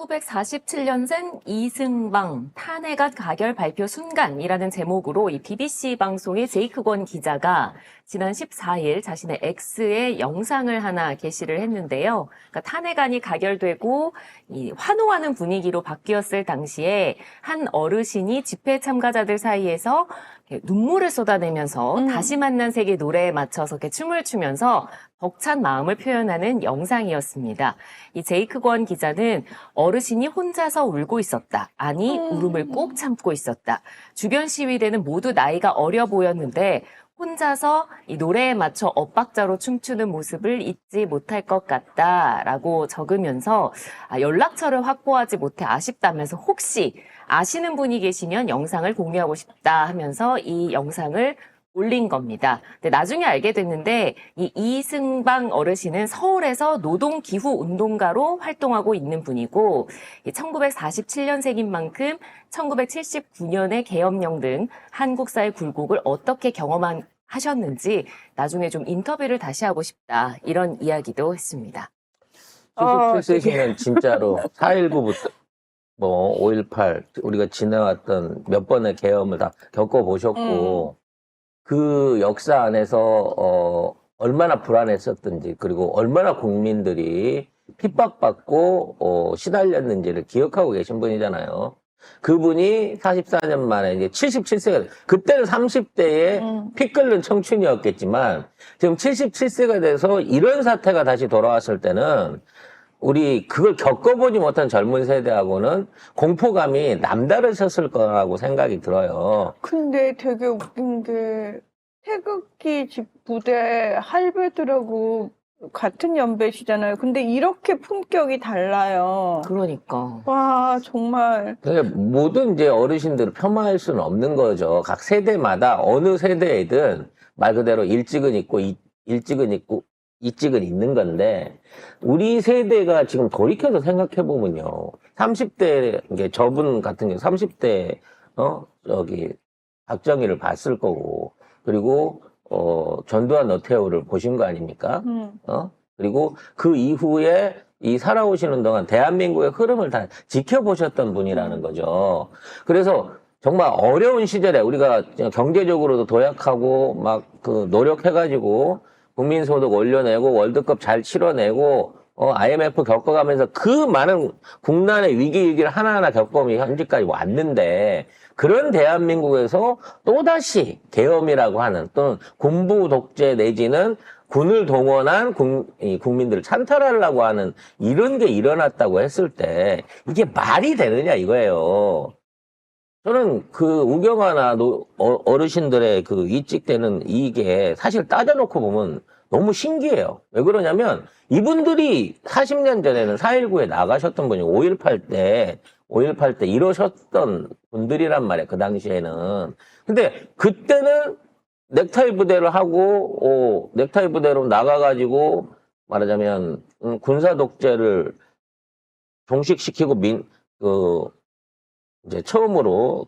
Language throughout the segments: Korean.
1947년생 이승방 탄핵안 가결 발표 순간이라는 제목으로 이 BBC 방송의 제이크 권 기자가 지난 14일 자신의 X에 영상을 하나 게시를 했는데요. 그러니까 탄핵안이 가결되고 이 환호하는 분위기로 바뀌었을 당시에 한 어르신이 집회 참가자들 사이에서 눈물을 쏟아내면서 다시 만난 세계 노래에 맞춰서 이렇게 춤을 추면서 벅찬 마음을 표현하는 영상이었습니다. 이 제이크 권 기자는 어르신이 혼자서 울고 있었다. 아니, 울음을 꼭 참고 있었다. 주변 시위대는 모두 나이가 어려 보였는데 혼자서 이 노래에 맞춰 엇박자로 춤추는 모습을 잊지 못할 것 같다라고 적으면서 연락처를 확보하지 못해 아쉽다면서 혹시 아시는 분이 계시면 영상을 공유하고 싶다 하면서 이 영상을 올린 겁니다. 근데 나중에 알게 됐는데 이 이승방 어르신은 서울에서 노동기후운동가로 활동하고 있는 분이고 1947년생인 만큼 1979년의 계엄령 등 한국 사회 굴곡을 어떻게 경험하셨는지 나중에 좀 인터뷰를 다시 하고 싶다 이런 이야기도 했습니다. 77세시면 진짜로 4.19부터 뭐 5.18 우리가 지나왔던 몇 번의 계엄을 다 겪어보셨고 그 역사 안에서 얼마나 불안했었던지 그리고 얼마나 국민들이 핍박받고 시달렸는지를 기억하고 계신 분이잖아요. 그분이 44년 만에 이제 77세가 그때는 30대에 피 끓는 청춘이었겠지만 지금 77세가 돼서 이런 사태가 다시 돌아왔을 때는 우리 그걸 겪어보지 못한 젊은 세대하고는 공포감이 남다르셨을 거라고 생각이 들어요. 근데 되게 웃긴 게 태극기 집 부대 할배들하고 같은 연배시잖아요. 근데 이렇게 품격이 달라요. 그러니까. 와, 정말. 모든 이제 어르신들을 폄하할 수는 없는 거죠. 각 세대마다 어느 세대이든 말 그대로 일찍은 있고 이찍은 있는 건데 우리 세대가 지금 돌이켜서 생각해 보면요. 30대 이게 저분 같은 경우 30대 박정희를 봤을 거고 그리고 전두환 노태우를 보신 거 아닙니까? 그리고 그 이후에 이 살아오시는 동안 대한민국의 흐름을 다 지켜보셨던 분이라는 거죠. 그래서 정말 어려운 시절에 우리가 경제적으로도 도약하고 막 그 노력해가지고 국민소득 올려내고 월드컵 잘 치러내고 IMF 겪어가면서 그 많은 국난의 위기를 하나하나 겪어오며 현재까지 왔는데 그런 대한민국에서 또다시 계엄이라고 하는 또는 군부 독재 내지는 군을 동원한 국민들을 찬탈하려고 하는 이런 게 일어났다고 했을 때 이게 말이 되느냐 이거예요. 저는 그 우경화나 어르신들의 그 이직되는 이게 사실 따져놓고 보면 너무 신기해요. 왜 그러냐면 이분들이 40년 전에는 4.19에 나가셨던 분이 5.18 때 이러셨던 분들이란 말이에요. 그 당시에는. 근데 그때는 넥타이 부대를 하고 넥타이 부대로 나가가지고 말하자면 군사 독재를 종식시키고 이제 처음으로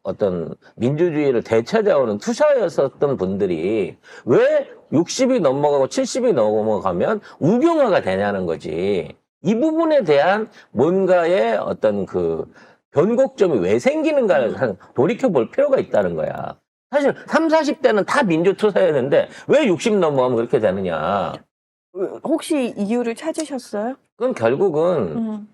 어떤 민주주의를 되찾아오는 투사였었던 분들이 왜 60이 넘어가고 70이 넘어가면 우경화가 되냐는 거지. 이 부분에 대한 뭔가의 어떤 그 변곡점이 왜 생기는가를 돌이켜볼 필요가 있다는 거야. 사실 30, 40대는 다 민주투사였는데 왜 60 넘어가면 그렇게 되느냐. 혹시 이유를 찾으셨어요? 그건 결국은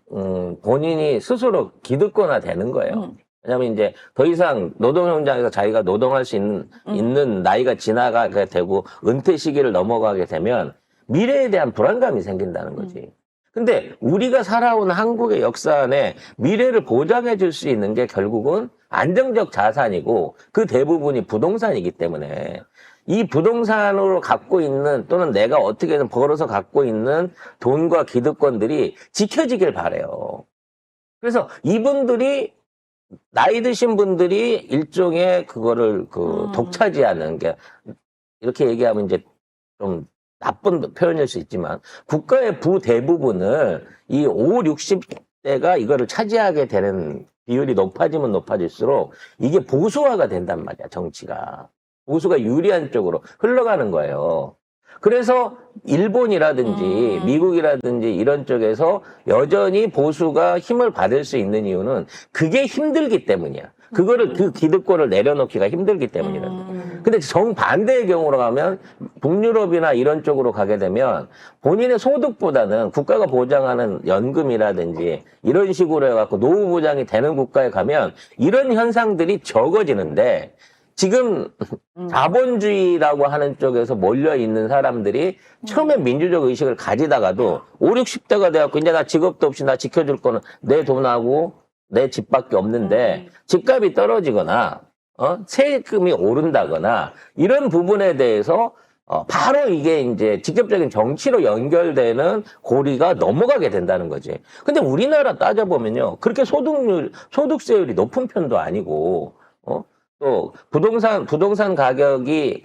본인이 스스로 기득권화 되는 거예요. 왜냐하면 이제 더 이상 노동 현장에서 자기가 노동할 수 있는 나이가 지나가게 되고 은퇴 시기를 넘어가게 되면 미래에 대한 불안감이 생긴다는 거지. 근데 우리가 살아온 한국의 역사 안에 미래를 보장해 줄 수 있는 게 결국은 안정적 자산이고 그 대부분이 부동산이기 때문에 이 부동산으로 갖고 있는 또는 내가 어떻게든 벌어서 갖고 있는 돈과 기득권들이 지켜지길 바라요. 그래서 이분들이 나이 드신 분들이 일종의 그거를 독차지하는 게 이렇게 얘기하면 이제 좀 나쁜 표현일 수 있지만 국가의 부대부분을 이 5, 60대가 이거를 차지하게 되는 비율이 높아지면 높아질수록 이게 보수화가 된단 말이야, 정치가. 보수가 유리한 쪽으로 흘러가는 거예요. 그래서 일본이라든지 미국이라든지 이런 쪽에서 여전히 보수가 힘을 받을 수 있는 이유는 그게 힘들기 때문이야. 그거를 그 기득권을 내려놓기가 힘들기 때문이라는. 근데 정반대의 경우로 가면 북유럽이나 이런 쪽으로 가게 되면 본인의 소득보다는 국가가 보장하는 연금이라든지 이런 식으로 해갖고 노후 보장이 되는 국가에 가면 이런 현상들이 적어지는데 지금 자본주의라고 하는 쪽에서 몰려있는 사람들이 처음에 민주적 의식을 가지다가도 5, 60대가 돼갖고 이제 나 직업도 없이 나 지켜줄 거는 내 돈하고 내 집밖에 없는데 집값이 떨어지거나 세금이 오른다거나 이런 부분에 대해서 바로 이게 이제 직접적인 정치로 연결되는 고리가 넘어가게 된다는 거지. 근데 우리나라 따져보면요. 그렇게 소득세율이 높은 편도 아니고, 또 부동산 가격이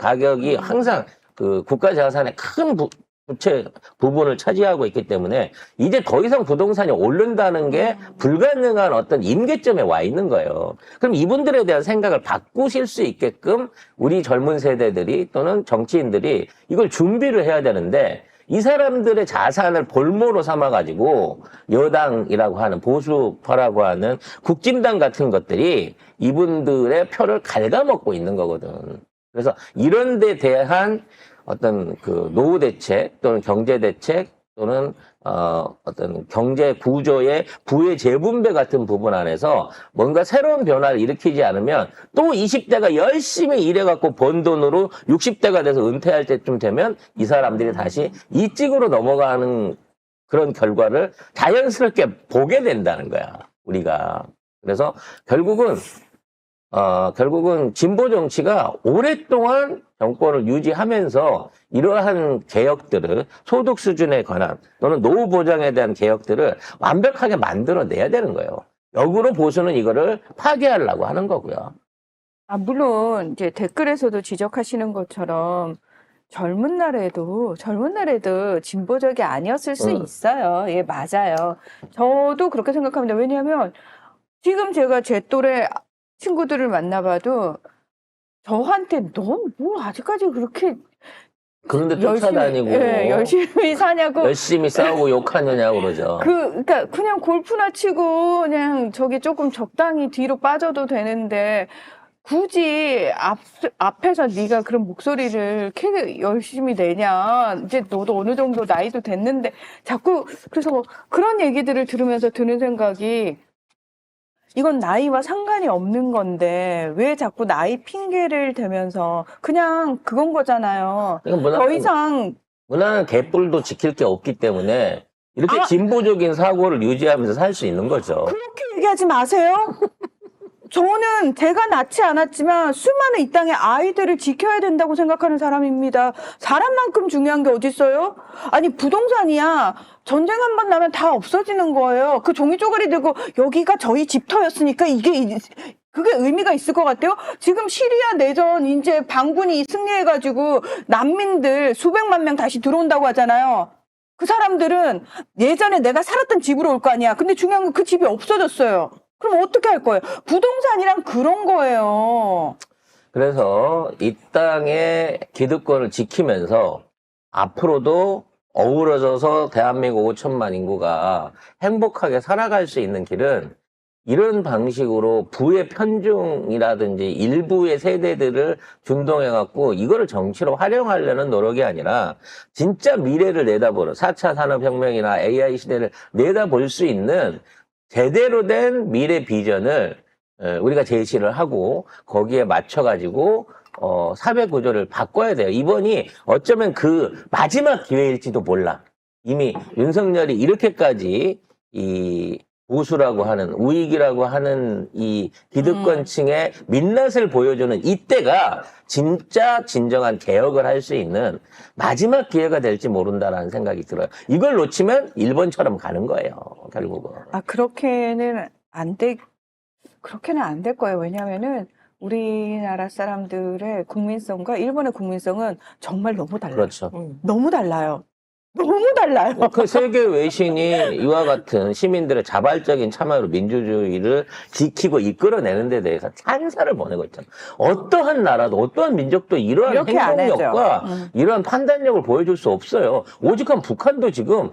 항상 그 국가 자산의 큰 부채 부분을 차지하고 있기 때문에 이제 더 이상 부동산이 오른다는 게 불가능한 어떤 임계점에 와 있는 거예요. 그럼 이분들에 대한 생각을 바꾸실 수 있게끔 우리 젊은 세대들이 또는 정치인들이 이걸 준비를 해야 되는데 이 사람들의 자산을 볼모로 삼아가지고 여당이라고 하는 보수파라고 하는 국진당 같은 것들이 이분들의 표를 갉아먹고 있는 거거든. 그래서 이런 데 대한 어떤 그 노후 대책 또는 경제 대책 또는 어떤 경제 구조의 부의 재분배 같은 부분 안에서 뭔가 새로운 변화를 일으키지 않으면 또 20대가 열심히 일해갖고 번 돈으로 60대가 돼서 은퇴할 때쯤 되면 이 사람들이 다시 이직으로 넘어가는 그런 결과를 자연스럽게 보게 된다는 거야, 우리가. 그래서 결국은 진보 정치가 오랫동안 정권을 유지하면서 이러한 개혁들을 소득 수준에 관한 또는 노후 보장에 대한 개혁들을 완벽하게 만들어내야 되는 거예요. 역으로 보수는 이거를 파괴하려고 하는 거고요. 물론 이제 댓글에서도 지적하시는 것처럼 젊은 날에도 진보적이 아니었을 수 있어요. 예, 맞아요. 저도 그렇게 생각합니다. 왜냐하면 지금 제가 제 또래 친구들을 만나봐도 저한테 너 뭐 아직까지 그렇게 그런데 쫓아다니고 열심히 사냐고 열심히 싸우고 욕하느냐고 그러죠. 그러니까 그냥 골프나 치고 그냥 저기 조금 적당히 뒤로 빠져도 되는데 굳이 앞에서 네가 그런 목소리를 이렇게 열심히 내냐. 이제 너도 어느 정도 나이도 됐는데 자꾸 그래서 그런 얘기들을 들으면서 드는 생각이 이건 나이와 상관이 없는 건데 왜 자꾸 나이 핑계를 대면서 그냥 그건 거잖아요. 더 이상 무난한 개뿔도 지킬 게 없기 때문에 이렇게 진보적인 사고를 유지하면서 살 수 있는 거죠. 그렇게 얘기하지 마세요. 저는 제가 낳지 않았지만 수많은 이 땅의 아이들을 지켜야 된다고 생각하는 사람입니다. 사람만큼 중요한 게 어딨어요? 아니 부동산이야. 전쟁 한 번 나면 다 없어지는 거예요. 그 종이 쪼가리 들고 여기가 저희 집터였으니까 그게 의미가 있을 것 같아요? 지금 시리아 내전 이제 반군이 승리해가지고 난민들 수백만 명 다시 들어온다고 하잖아요. 그 사람들은 예전에 내가 살았던 집으로 올 거 아니야. 근데 중요한 건 그 집이 없어졌어요. 그럼 어떻게 할 거예요? 부동산이란 그런 거예요. 그래서 이 땅의 기득권을 지키면서 앞으로도 어우러져서 대한민국 5천만 인구가 행복하게 살아갈 수 있는 길은 이런 방식으로 부의 편중이라든지 일부의 세대들을 준동해갖고 이거를 정치로 활용하려는 노력이 아니라 진짜 미래를 내다보는 4차 산업혁명이나 AI 시대를 내다볼 수 있는 제대로 된 미래 비전을 우리가 제시를 하고 거기에 맞춰가지고 사회 구조를 바꿔야 돼요. 이번이 어쩌면 그 마지막 기회일지도 몰라. 이미 윤석열이 이렇게까지 이 보수라고 하는 우익이라고 하는 이 기득권층의 민낯을 보여주는 이때가 진짜 진정한 개혁을 할 수 있는 마지막 기회가 될지 모른다라는 생각이 들어요. 이걸 놓치면 일본처럼 가는 거예요, 결국은. 그렇게는 안 될 거예요. 왜냐면은 우리나라 사람들의 국민성과 일본의 국민성은 정말 너무 달라요. 그렇죠. 너무 달라요. 너무 달라요. 그 세계 외신이 이와 같은 시민들의 자발적인 참여로 민주주의를 지키고 이끌어내는 데 대해서 찬사를 보내고 있잖아. 어떠한 나라도 어떠한 민족도 이러한 이렇게 안 행동력과 하죠. 이러한 판단력을 보여줄 수 없어요. 오죽한 북한도 지금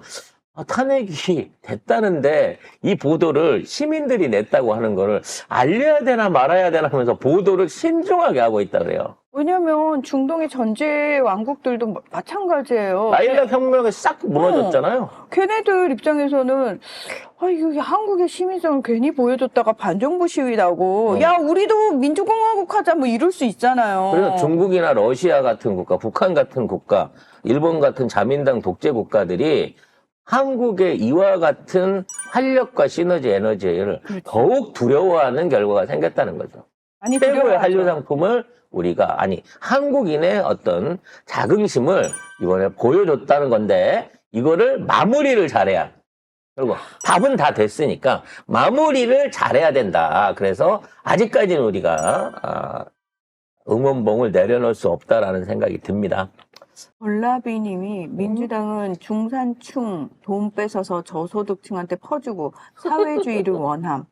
탄핵이 됐다는데 이 보도를 시민들이 냈다고 하는 거를 알려야 되나 말아야 되나 하면서 보도를 신중하게 하고 있다 그래요. 왜냐면 중동의 전제 왕국들도 마찬가지예요. 라일락 혁명에 싹 무너졌잖아요. 걔네들 입장에서는 이게 한국의 시민성을 괜히 보여줬다가 반정부 시위 나고 야 우리도 민주공화국 하자 뭐 이럴 수 있잖아요. 그래서 중국이나 러시아 같은 국가, 북한 같은 국가, 일본 같은 자민당 독재 국가들이 한국의 이와 같은 활력과 시너지 에너지를 그렇죠. 더욱 두려워하는 결과가 생겼다는 거죠. 많이 최고의 두려워하죠. 한류 상품을 우리가, 한국인의 어떤 자긍심을 이번에 보여줬다는 건데, 이거를 마무리를 잘해야. 그리고 밥은 다 됐으니까 마무리를 잘해야 된다. 그래서 아직까지는 우리가 응원봉을 내려놓을 수 없다라는 생각이 듭니다. 월라비님이 민주당은 중산층 돈 뺏어서 저소득층한테 퍼주고 사회주의를 원함.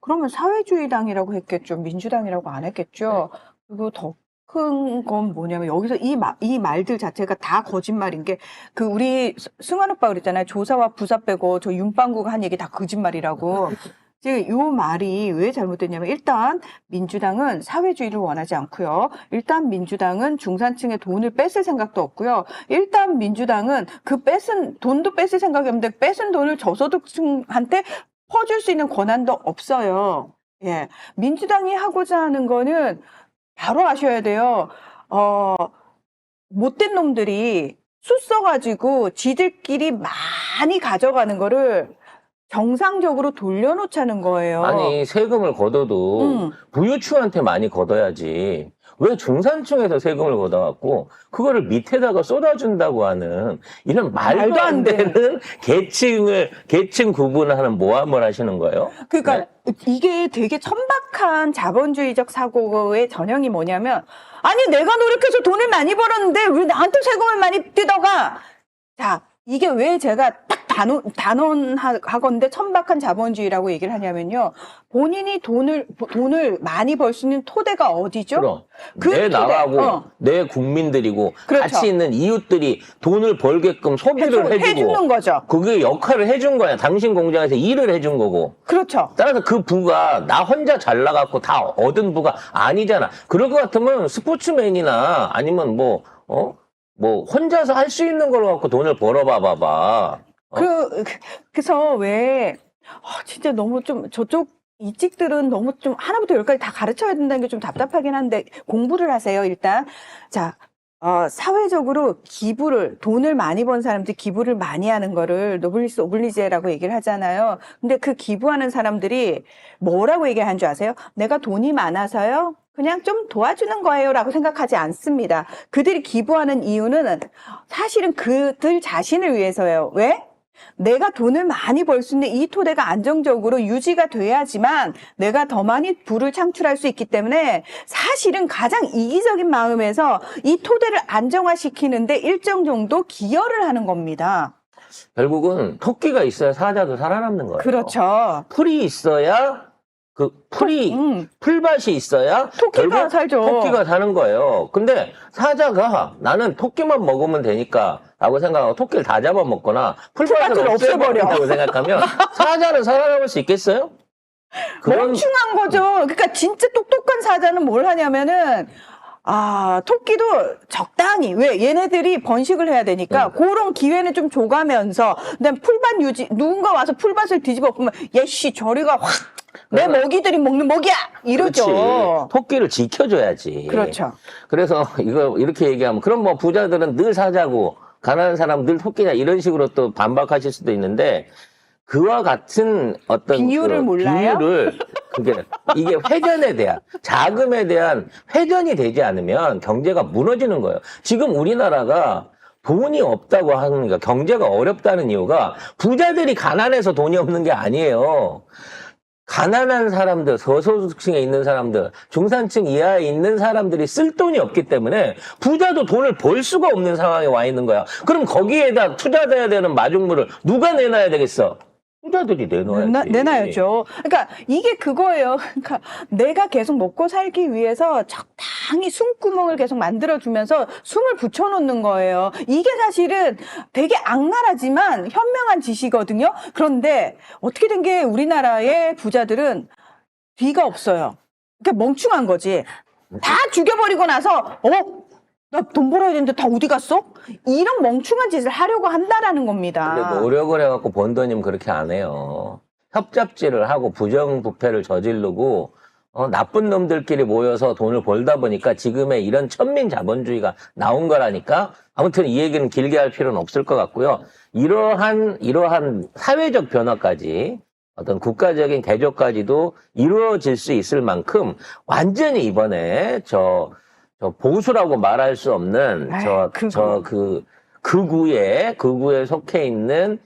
그러면 사회주의당이라고 했겠죠. 민주당이라고 안 했겠죠. 그리고 더 큰 건 뭐냐면 여기서 이 말들 자체가 다 거짓말인 게 우리 승환 오빠 그랬잖아요. 조사와 부사 빼고 저 윤빵구가 한 얘기 다 거짓말이라고. 지금 요 말이 왜 잘못됐냐면 일단 민주당은 사회주의를 원하지 않고요. 일단 민주당은 중산층의 돈을 뺏을 생각도 없고요. 일단 민주당은 그 뺏은 돈도 뺏을 생각이 없는데 뺏은 돈을 저소득층한테 퍼줄 수 있는 권한도 없어요. 예. 민주당이 하고자 하는 거는 바로 아셔야 돼요. 못된 놈들이 수 써가지고 지들끼리 많이 가져가는 거를 정상적으로 돌려놓자는 거예요. 아니, 세금을 걷어도 부유층한테 많이 걷어야지. 왜 중산층에서 세금을 걷어갖고 그거를 밑에다가 쏟아준다고 하는 이런 말도 안 되는 계층 구분하는 모함을 하시는 거예요? 그러니까 네? 이게 되게 천박한 자본주의적 사고의 전형이 뭐냐면 아니 내가 노력해서 돈을 많이 벌었는데 왜 나한테 세금을 많이 뜯어가? 자, 이게 왜 제가 딱 단언하건대 천박한 자본주의라고 얘기를 하냐면요. 본인이 돈을 많이 벌 수 있는 토대가 어디죠? 그럼 그 내 토대, 나라고 내 국민들이고 그렇죠. 같이 있는 이웃들이 돈을 벌게끔 소비를 해주고 해주는 거죠. 그게 역할을 해준 거야. 당신 공장에서 일을 해준 거고. 그렇죠. 따라서 그 부가 나 혼자 잘 나갔고 다 얻은 부가 아니잖아. 그럴 것 같으면 스포츠맨이나 아니면 뭐 혼자서 할 수 있는 걸 갖고 돈을 벌어봐봐. 그래서 왜 진짜 너무 좀 저쪽 이직들은 너무 좀 하나부터 열까지 다 가르쳐야 된다는 게 좀 답답하긴 한데 공부를 하세요 일단. 자, 사회적으로 돈을 많이 번 사람들이 기부를 많이 하는 거를 노블리스 오블리제라고 얘기를 하잖아요. 근데 그 기부하는 사람들이 뭐라고 얘기하는 줄 아세요? 내가 돈이 많아서요? 그냥 좀 도와주는 거예요 라고 생각하지 않습니다. 그들이 기부하는 이유는 사실은 그들 자신을 위해서예요. 왜? 내가 돈을 많이 벌 수 있는 이 토대가 안정적으로 유지가 돼야지만 내가 더 많이 부를 창출할 수 있기 때문에 사실은 가장 이기적인 마음에서 이 토대를 안정화시키는데 일정 정도 기여를 하는 겁니다. 결국은 토끼가 있어야 사자도 살아남는 거예요. 그렇죠. 풀이 있어야 풀밭이 있어야 토끼가 결국 살죠. 토끼가 사는 거예요. 근데 사자가 나는 토끼만 먹으면 되니까 라고 생각하고 토끼를 다 잡아먹거나 풀밭을 없애버린다고 생각하면 사자는 살아남을 수 있겠어요? 멍충한 거죠. 그러니까 진짜 똑똑한 사자는 뭘 하냐면은 토끼도 적당히, 왜? 얘네들이 번식을 해야 되니까, 그런 기회는 좀 줘가면서, 그다음에 풀밭 유지, 누군가 와서 풀밭을 뒤집어 보면, 얘씨, 저리가 확, 내 먹이들이 먹는 먹이야! 이러죠. 그렇지. 토끼를 지켜줘야지. 그렇죠. 그래서 이렇게 얘기하면, 그럼 뭐 부자들은 늘 사자고, 가난한 사람은 늘 토끼냐, 이런 식으로 또 반박하실 수도 있는데, 그와 같은 어떤 비유를 몰라요? 이게 회전에 대한 자금에 대한 회전이 되지 않으면 경제가 무너지는 거예요. 지금 우리나라가 돈이 없다고 하는 게 경제가 어렵다는 이유가 부자들이 가난해서 돈이 없는 게 아니에요. 가난한 사람들, 저소득층에 있는 사람들, 중산층 이하에 있는 사람들이 쓸 돈이 없기 때문에 부자도 돈을 벌 수가 없는 상황에 와 있는 거야. 그럼 거기에다 투자돼야 되는 마중물을 누가 내놔야 되겠어? 부자들이 내놔야지. 내놔야죠. 그러니까 이게 그거예요. 그러니까 내가 계속 먹고 살기 위해서 적당히 숨구멍을 계속 만들어주면서 숨을 붙여놓는 거예요. 이게 사실은 되게 악랄하지만 현명한 짓이거든요. 그런데 어떻게 된 게 우리나라의 부자들은 뒤가 없어요. 그러니까 멍충한 거지. 다 죽여버리고 나서 나 돈 벌어야 되는데 다 어디 갔어? 이런 멍충한 짓을 하려고 한다라는 겁니다. 근데 노력을 해갖고 번 돈이면 그렇게 안 해요. 협잡질을 하고 부정부패를 저지르고 나쁜 놈들끼리 모여서 돈을 벌다 보니까 지금의 이런 천민 자본주의가 나온 거라니까. 아무튼 이 얘기는 길게 할 필요는 없을 것 같고요. 이러한 사회적 변화까지 어떤 국가적인 대조까지도 이루어질 수 있을 만큼 완전히 이번에 저 보수라고 말할 수 없는 극우에 속해 있는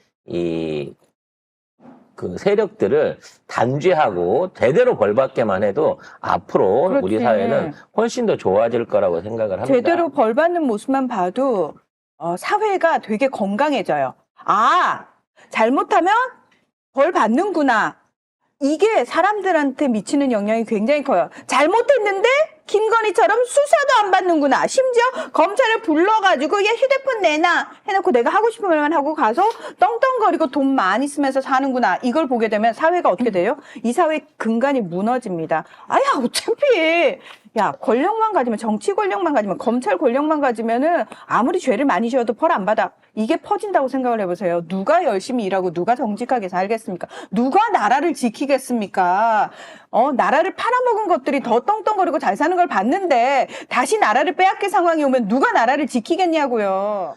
그 세력들을 단죄하고 제대로 벌받게만 해도 앞으로 그렇지. 우리 사회는 훨씬 더 좋아질 거라고 생각을 합니다. 제대로 벌받는 모습만 봐도 사회가 되게 건강해져요. 아, 잘못하면 벌 받는구나. 이게 사람들한테 미치는 영향이 굉장히 커요. 잘못했는데 김건희처럼 수사도 안 받는구나. 심지어 검찰을 불러가지고 얘 휴대폰 내놔 해놓고 내가 하고 싶은 말만 하고 가서 떵떵거리고 돈 많이 쓰면서 사는구나. 이걸 보게 되면 사회가 어떻게 돼요? 이 사회 근간이 무너집니다. 아야 어차피 권력만 가지면, 정치 권력만 가지면, 검찰 권력만 가지면은 아무리 죄를 많이 지어도 벌 안 받아. 이게 퍼진다고 생각을 해보세요. 누가 열심히 일하고 누가 정직하게 살겠습니까? 누가 나라를 지키겠습니까? 나라를 팔아먹은 것들이 더 떵떵거리고 잘 사는 걸 봤는데 다시 나라를 빼앗길 상황이 오면 누가 나라를 지키겠냐고요.